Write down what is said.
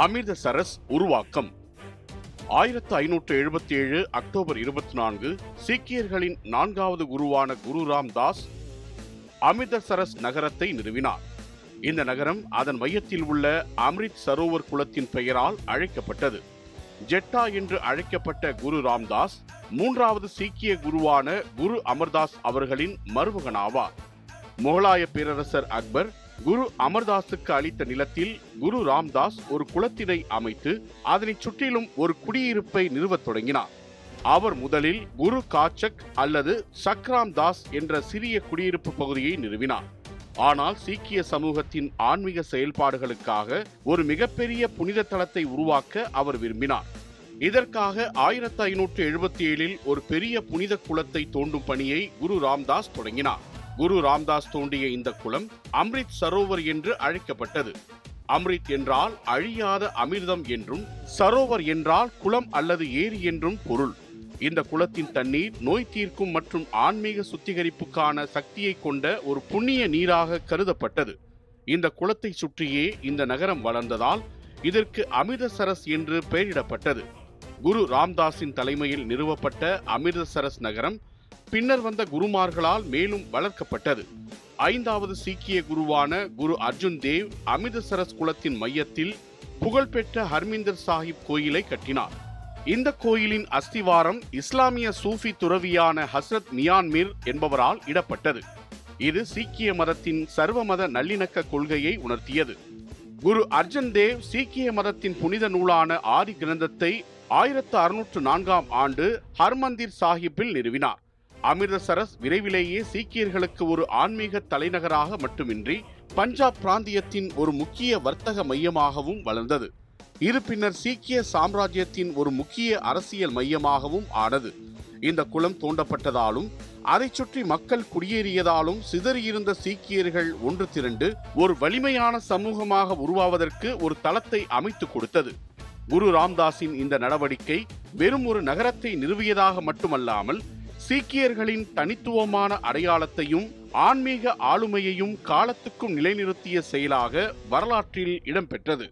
அமிர்தசரஸ் உருவாக்கம் 1577 அக்டோபர் 24 சீக்கியர்களின் 4வது குருவான குரு ராம்தாஸ் அமிர்தசரஸ் நகரத்தை நிறுவினார். இந்த நகரம் அதன் மையத்தில் உள்ள அம்ரித் சரோவர் குளத்தின் பெயரால் அழைக்கப்பட்டது. ஜெட்டா என்று அழைக்கப்பட்ட குரு ராம்தாஸ் 3வது சீக்கிய குருவான குரு அமர்தாஸ் அவர்களின் மருமகனாவார். முகலாய பேரரசர் அக்பர் குரு அமர்தாஸுக்கு அளித்த நிலத்தில் குரு ராம்தாஸ் ஒரு குளத்தினை அமைத்து அதனை சுற்றிலும் ஒரு குடியிருப்பை நிறுவத் தொடங்கினார். அவர் முதலில் குரு காச்சக் அல்லது சக்ராம் தாஸ் என்ற சிறிய குடியிருப்பு பகுதியை நிறுவினார். ஆனால் சீக்கிய சமூகத்தின் ஆன்மீக செயல்பாடுகளுக்காக ஒரு மிகப்பெரிய புனித தலத்தை உருவாக்க அவர் விரும்பினார். இதற்காக 1577 ஒரு பெரிய புனித குளத்தை தோண்டும் பணியை குரு ராம்தாஸ் தொடங்கினார். குரு ராம்தாஸ் தோண்டிய இந்த குளம் அம்ரித் சரோவர் என்று அழைக்கப்பட்டது. அம்ரித் என்றால் அழியாத அமிர்தம் என்றும், சரோவர் என்றால் குளம் அல்லது ஏரி என்றும் பொருள். இந்த குளத்தின் தண்ணீர் நோய் தீர்க்கும் மற்றும் ஆன்மீக சுத்திகரிப்புக்கான சக்தியை கொண்ட ஒரு புண்ணிய நீராக கருதப்பட்டது. இந்த குளத்தை சுற்றியே இந்த நகரம் வளர்ந்ததால் இதற்கு அமிர்தசரஸ் என்று பெயரிடப்பட்டது. குரு ராம்தாஸின் தலைமையில் நிறுவப்பட்ட அமிர்தசரஸ் நகரம் பின்னர் வந்த குருமார்களால் மேலும் வளர்க்கப்பட்டது. 5வது சீக்கிய குருவான குரு அர்ஜுன் தேவ் அமிர்தசரஸ் குளத்தின் மையத்தில் புகழ்பெற்ற ஹர்மிந்தர் சாஹிப் கோயிலை கட்டினார். இந்த கோயிலின் அஸ்திவாரம் இஸ்லாமிய சூஃபி துறவியான ஹஸ்ரத் மியான் மிர் என்பவரால் இடப்பட்டது. இது சீக்கிய மதத்தின் சர்வமத நல்லிணக்க கொள்கையை உணர்த்தியது. குரு அர்ஜுன் தேவ் சீக்கிய மதத்தின் புனித நூலான ஆதி கிரந்தத்தை 1604ஆம் ஆண்டு ஹர்மந்திர் சாஹிப்பில் நிறுவினார். அமிர்தசரஸ் விரைவிலேயே சீக்கியர்களுக்கு ஒரு ஆன்மீக தலைநகராக மட்டுமின்றி பஞ்சாப் பிராந்தியத்தின் ஒரு முக்கிய வர்த்தக மையமாகவும் வளர்ந்தது. இது பின்னர் சீக்கிய சாம்ராஜ்யத்தின் ஒரு முக்கிய அரசியல் மையமாகவும் ஆனது. இந்த குளம் தோண்டப்பட்டதாலும் அதை சுற்றி மக்கள் குடியேறியதாலும் சிதறியிருந்த சீக்கியர்கள் ஒன்று திரண்டு ஒரு வலிமையான சமூகமாக உருவாவதற்கு ஒரு தளத்தை அமைத்துக் கொடுத்தது. குரு ராம்தாஸின் இந்த நடவடிக்கை வெறும் ஒரு நகரத்தை நிறுவியதாக மட்டுமல்லாமல் சீக்கியர்களின் தனித்துவமான அடையாளத்தையும் ஆன்மீக ஆளுமையையும் காலத்துக்கும் நிலைநிறுத்திய செயலாக வரலாற்றில் இடம்பெற்றது.